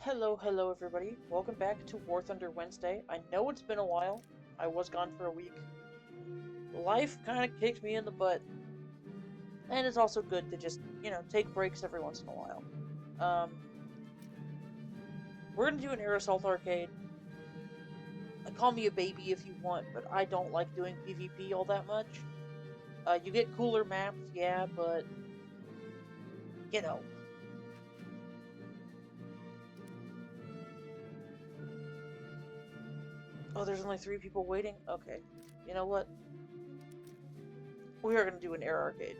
Hello everybody. Welcome back to War Thunder Wednesday. I know it's been a while. I was gone for a week. Life kind of kicked me in the butt. And it's also good to just, take breaks every once in a while. Um, we're gonna do an Air Assault Arcade. Call me a baby if you want, but I don't like doing PvP all that much. You get cooler maps, yeah, but, you know. Oh, there's only 3 people waiting? Okay. You know what? We are gonna do an Air Arcade.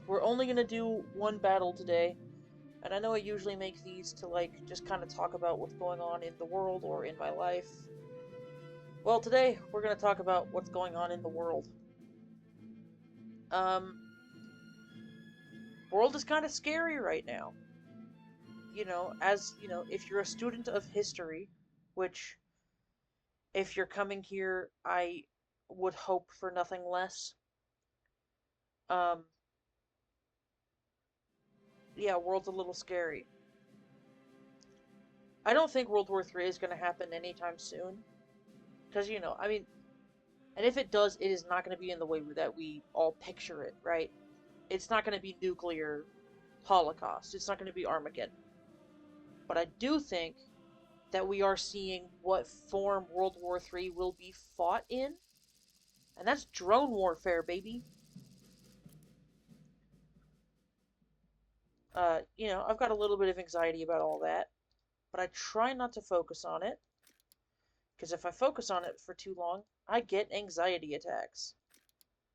We're only gonna do one battle today, and I know I usually make these to, just kind of talk about what's going on in the world or in my life. Well, today, we're gonna talk about what's going on in the world. World is kind of scary right now. If you're a student of history, which, if you're coming here, I would hope for nothing less. Um, yeah, world's a little scary. I don't think World War III is going to happen anytime soon. Because, and if it does, it is not going to be in the way that we all picture it, right? It's not going to be nuclear holocaust. It's not going to be Armageddon. But I do think that we are seeing what form World War III will be fought in. And that's drone warfare, baby. I've got a little bit of anxiety about all that. But I try not to focus on it. Because if I focus on it for too long, I get anxiety attacks.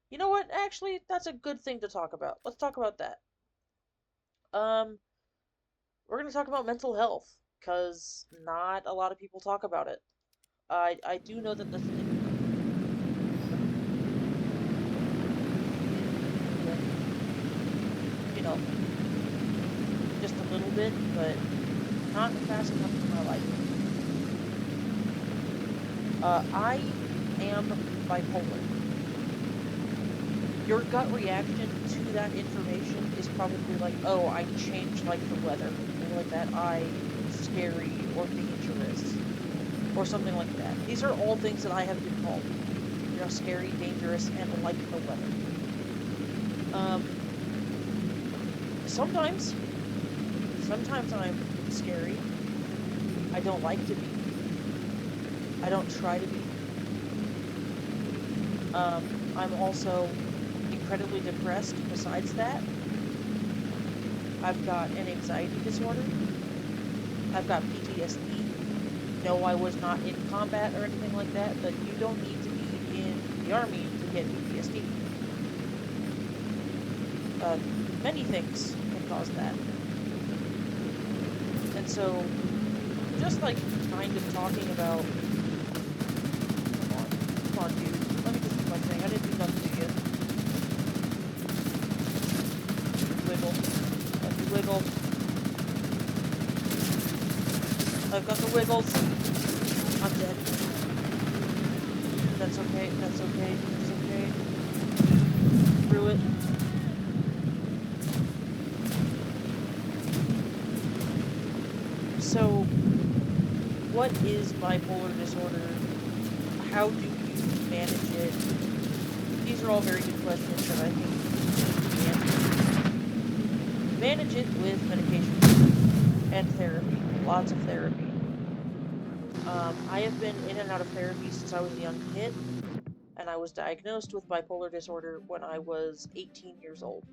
You know what? Actually, that's a good thing to talk about. Let's talk about that. Um, we're going to talk about mental health, because not a lot of people talk about it. I do know that the thing, you know, just a little bit, but not fast enough for my life. I am bipolar. Your gut reaction to that information is probably like, oh, I changed like the weather, or like that I'm scary or dangerous, or something like that. These are all things that I have been called. Scary, dangerous, and like the weather. Sometimes I'm scary. I don't like to be. I don't try to be. I'm also incredibly depressed besides that. I've got an anxiety disorder. I've got PTSD. No, I was not in combat or anything like that, but you don't need to be in the army to get PTSD. Many things can cause that. And so, just kind of talking about... Come on, dude. Let me just do my thing. I didn't do nothing to you. Wiggle. Let me wiggle. I've got the wiggles. I'm dead. That's okay. That's okay. That's okay. Through it. So, what is bipolar disorder? How do you manage it? These are all very good questions that I think you can answer. Manage it with medication and therapy. Lots of therapy. I have been in and out of therapy since I was a young kid, and I was diagnosed with bipolar disorder when I was 18 years old.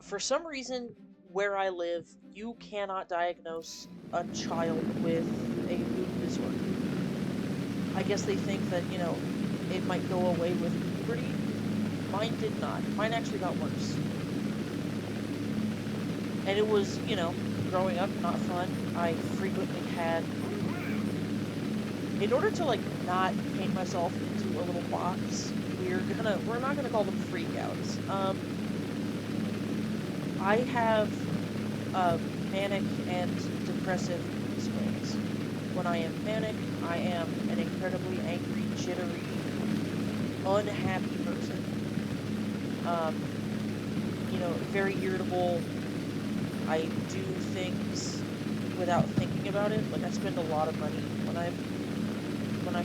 For some reason, where I live, you cannot diagnose a child with a mood disorder. I guess they think that, it might go away with puberty. Mine did not. Mine actually got worse. And it was, growing up, not fun. I frequently had... In order to, not paint myself into a little box, we're not gonna call them freakouts. I have, manic and depressive swings. When I am manic, I am an incredibly angry, jittery, unhappy person. Very irritable. I do things without thinking about it. Like, I spend a lot of money when I'm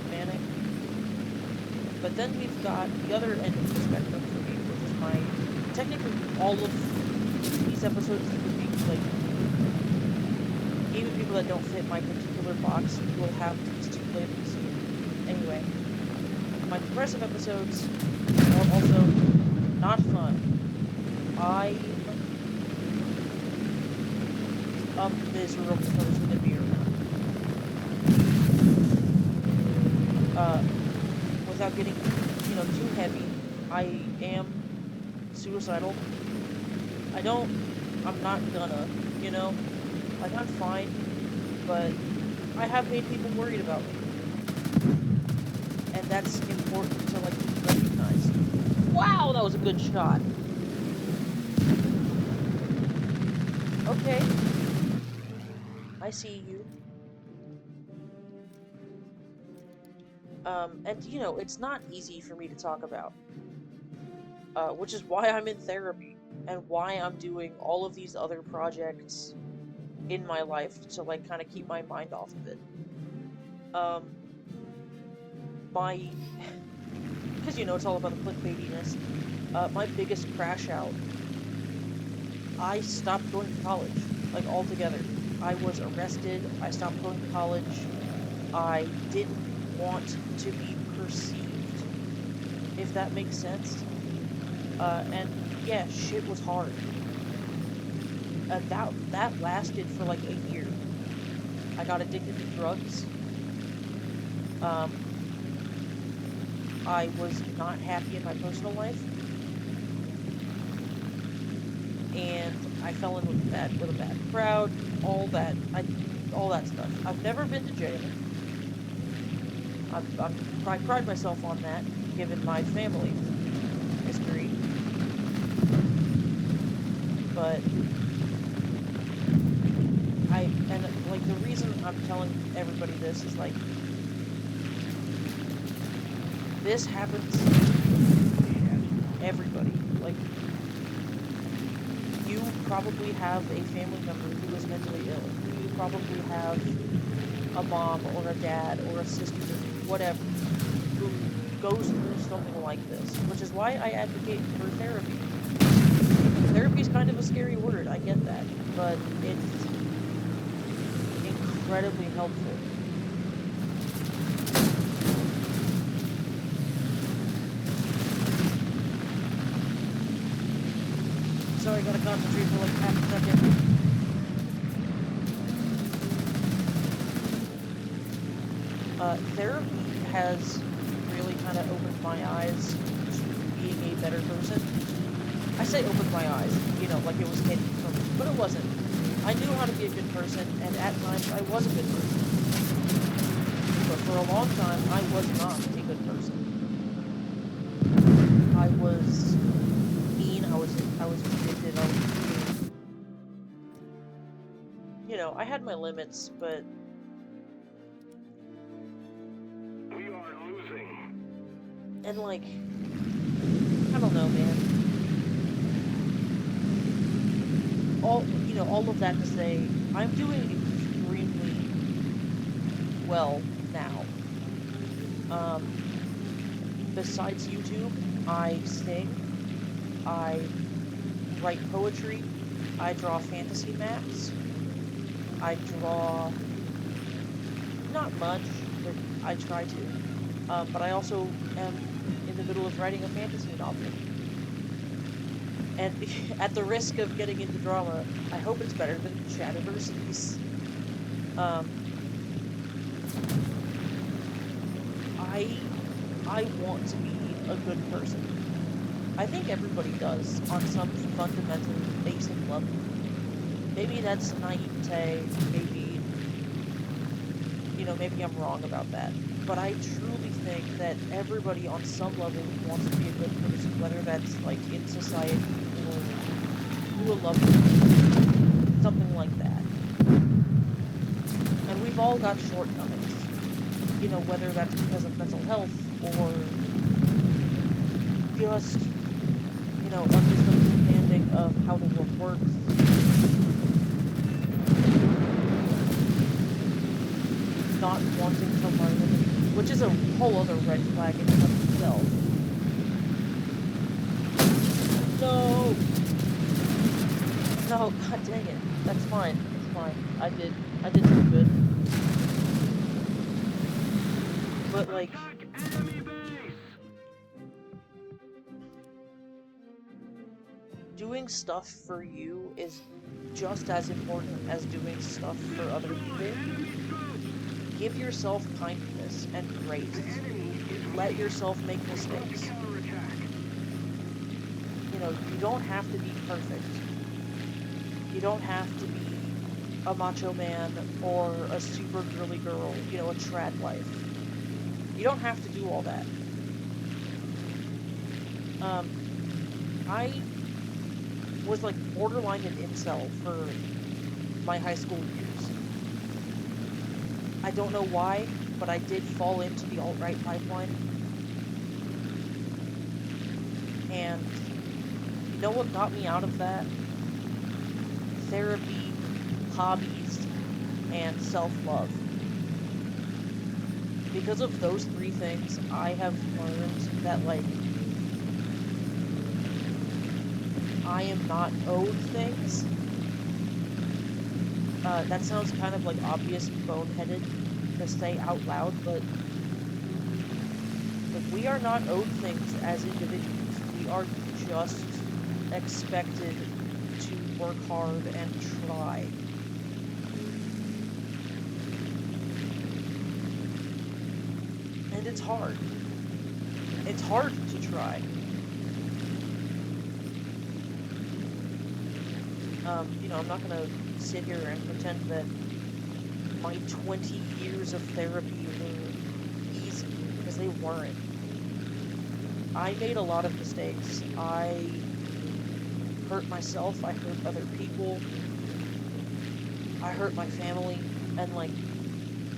manic. But then we've got the other end of the spectrum for me, which is technically all of these episodes that would be, like, even people that don't fit my particular box will have these two labels. Anyway, my depressive episodes are also not fun. I'm a miserable person to be around. Without getting, too heavy, I am suicidal. I'm not gonna, like, I'm fine, but I have made people worried about me. And that's important to, like, recognize. Wow, that was a good shot. Okay. I see you. And, it's not easy for me to talk about. Which is why I'm in therapy, and why I'm doing all of these other projects in my life to, like, kind of keep my mind off of it. Because, it's all about the clickbaitiness. My biggest crash out, I stopped going to college, like, altogether. I was arrested, I stopped going to college, I didn't want to be perceived, if that makes sense. And yeah, shit was hard. That lasted for like a year. I got addicted to drugs. I was not happy in my personal life. And I fell in with a bad crowd, all that stuff. I've never been to jail. I pride myself on that, given my family history. But the reason I'm telling everybody this is, like, this happens to everybody. Like, you probably have a family member who is mentally ill. You probably have a mom or a dad or a sister, whatever, who goes through something like this, which is why I advocate for therapy. Therapy is kind of a scary word, I get that, but it's incredibly helpful. Sorry, gotta concentrate for like half a second. Therapy has really kind of opened my eyes to being a better person. I say opened my eyes, like it was hidden from me, but it wasn't. I knew how to be a good person, and at times I was a good person. But for a long time, I was not a good person. I was mean, I was vindictive, I was mean. I had my limits, but we are losing. And, like, I don't know, man. All of that to say, I'm doing extremely well now. Besides YouTube, I sing, I write poetry, I draw fantasy maps, I draw not much, but I try to. But I also am in the middle of writing a fantasy novel. And at the risk of getting into drama, I hope it's better than Shadiversity's. I want to be a good person. I think everybody does, on some fundamental, basic level. Maybe that's naivete, maybe I'm wrong about that. But I truly think that everybody on some level wants to be a good person, whether that's, like, in society or through a loved one, something like that. And we've all got shortcomings, whether that's because of mental health or just, a misunderstanding of how the world works. which is a whole other red flag in and of itself. No! No, god dang it. That's fine. It's fine. I did some good. But, like... doing stuff for you is just as important as doing stuff for other people. Give yourself kindness and grace. Let yourself make mistakes. You know, you don't have to be perfect. You don't have to be a macho man or a super girly girl, you know, a trad wife. You don't have to do all that. I was like borderline an incel for my high school years. I don't know why, but I did fall into the alt-right pipeline. And you know what got me out of that? Therapy, hobbies, and self-love. Because of those three things, I have learned that, like, I am not owed things. That sounds kind of like obvious and boneheaded to say out loud, but we are not owed things as individuals. We are just expected to work hard and try. And it's hard. It's hard to try. You know, I'm not gonna sit here and pretend that my 20 years of therapy were easy, because they weren't. I made a lot of mistakes. I hurt myself, I hurt other people, I hurt my family, and, like,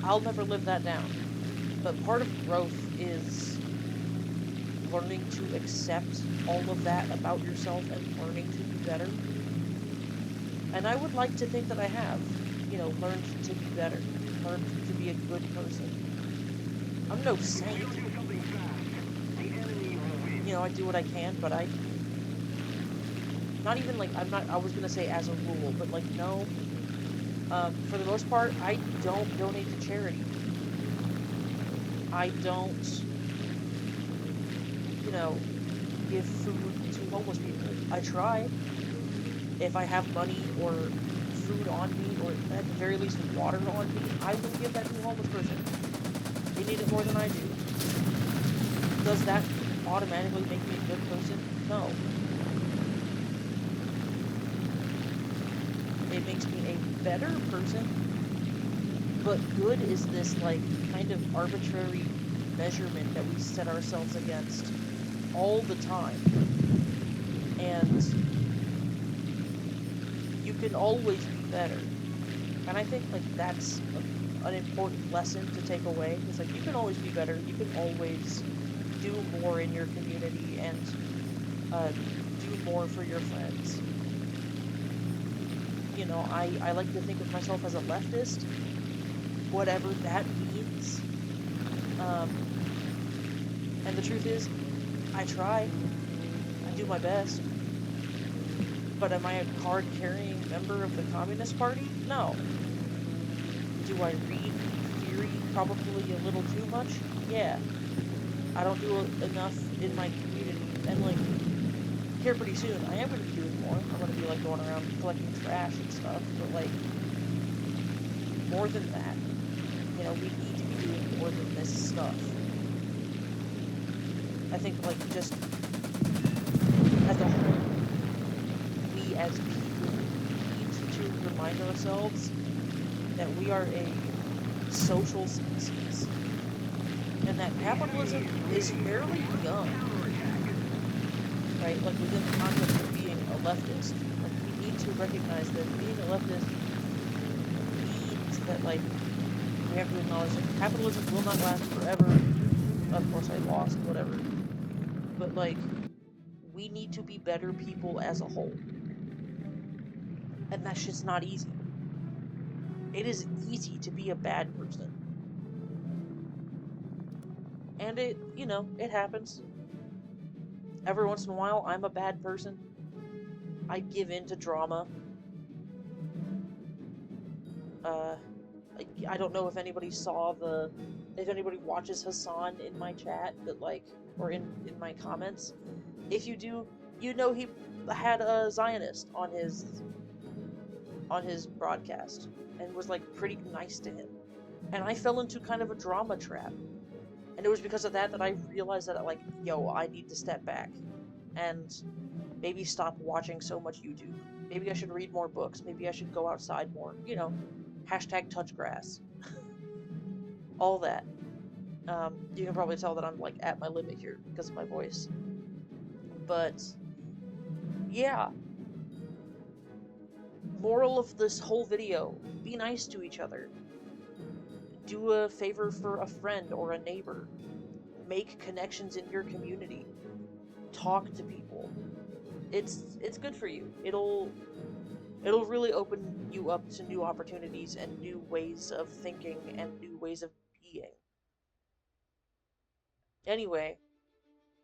I'll never live that down. But part of growth is learning to accept all of that about yourself and learning to be better. And I would like to think that I have, you know, learned to be better, learned to be a good person. I'm no saint. You know, I do what I can, but not even, like, I was gonna say as a rule, but, like, no. For the most part, I don't donate to charity. I don't, you know, give food to homeless people. I try. If I have money or food on me, or at the very least water on me, I will give that to a homeless person. They need it more than I do. Does that automatically make me a good person? No. It makes me a better person, but good is this, like, kind of arbitrary measurement that we set ourselves against all the time. And you can always be better. And I think, like, that's an important lesson to take away. It's like, you can always be better. You can always do more in your community and do more for your friends. You know, I like to think of myself as a leftist, whatever that means. And the truth is, I try. I do my best. But am I a card-carrying member of the Communist Party? No. Do I read theory probably a little too much? Yeah. I don't do enough in my community. And, like, here pretty soon, I am going to be doing more. I'm going to be, like, going around collecting trash and stuff. But, like, more than that, you know, we need to be doing more than this stuff. I think, like, just as a whole, we as people need to remind ourselves that we are a social species, and that capitalism is fairly young, right? Like, within the context of being a leftist, like, we need to recognize that being a leftist means that, like, we have to acknowledge that capitalism will not last forever. Of course, I lost, whatever. But, like, we need to be better people as a whole. And that's just not easy. It is easy to be a bad person. And it happens. Every once in a while, I'm a bad person. I give in to drama. Uh, I don't know if anybody if anybody watches Hassan in my chat, but or in my comments. If you do, you know he had a Zionist on his broadcast and was like pretty nice to him. And I fell into kind of a drama trap. And it was because of that I realized that yo, I need to step back and maybe stop watching so much YouTube. Maybe I should read more books. Maybe I should go outside more. Hashtag touch grass. All that. You can probably tell that I'm at my limit here because of my voice. But yeah, moral of this whole video, be nice to each other. Do a favor for a friend or a neighbor. Make connections in your community. Talk to people. It's good for you. It'll really open you up to new opportunities and new ways of thinking and new ways of being. Anyway,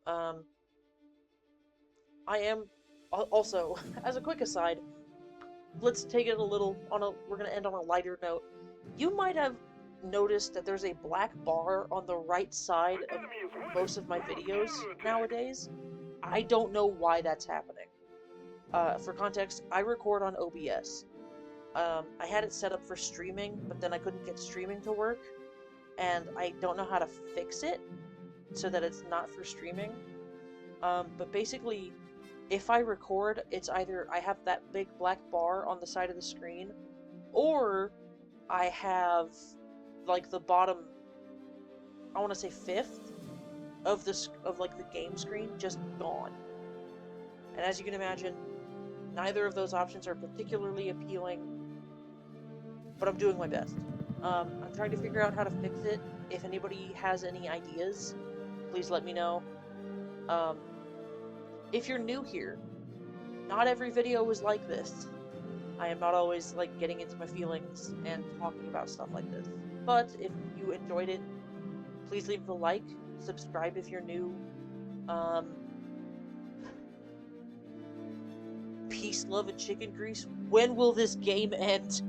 um, I am also, as a quick aside, let's take it we're gonna end on a lighter note. You might have noticed that there's a black bar on the right side of most of my videos nowadays. I don't know why that's happening. For context, I record on OBS. I had it set up for streaming, but then I couldn't get streaming to work, and I don't know how to fix it so that it's not for streaming. But basically, if I record, it's either I have that big black bar on the side of the screen, or I have the bottom, I want to say fifth of the game screen just gone. And as you can imagine, neither of those options are particularly appealing, but I'm doing my best. I'm trying to figure out how to fix it. If anybody has any ideas, please let me know. If you're new here, not every video is like this. I am not always getting into my feelings and talking about stuff like this. But if you enjoyed it, please leave a like, subscribe if you're new. Peace, love, and chicken grease. When will this game end?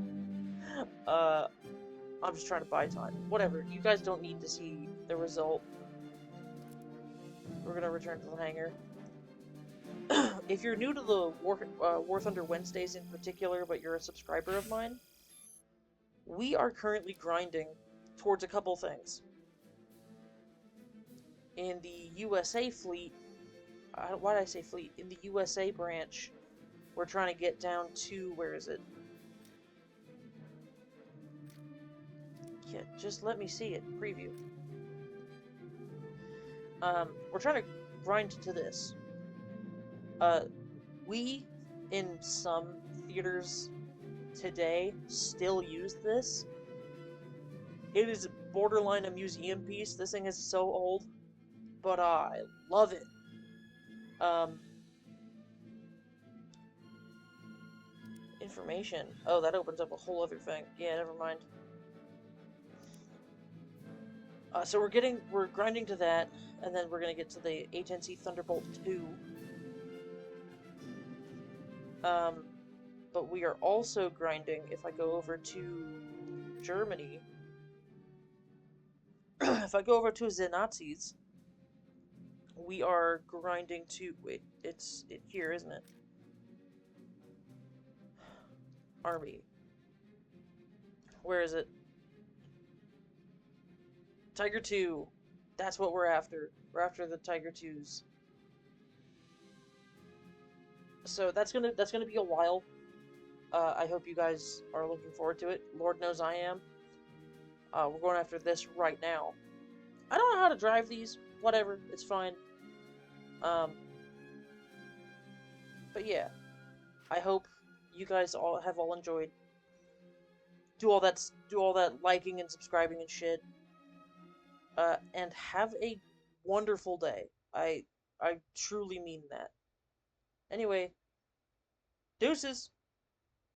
I'm just trying to buy time. Whatever. You guys don't need to see the result. We're gonna return to the hangar. If you're new to the War Thunder Wednesdays in particular, but you're a subscriber of mine, we are currently grinding towards a couple things. In the USA fleet, why did I say fleet? In the USA branch, we're trying to get down to, where is it? Yeah, just let me see it. Preview. We're trying to grind to this. We, in some theaters today, still use this. It is borderline a museum piece. This thing is so old, but I love it. Information. Oh, that opens up a whole other thing. Yeah, never mind. So we're grinding to that, and then we're gonna get to the HNC Thunderbolt 2. But we are also grinding, if I go over to Germany, if I go over to the Nazis, we are grinding to, wait, it's here, isn't it? Army. Where is it? Tiger 2. That's what we're after. We're after the Tiger 2s. So that's gonna be a while. I hope you guys are looking forward to it. Lord knows I am. We're going after this right now. I don't know how to drive these. Whatever, it's fine. But yeah, I hope you guys have all enjoyed. Do all that liking and subscribing and shit. And have a wonderful day. I truly mean that. Anyway, deuces.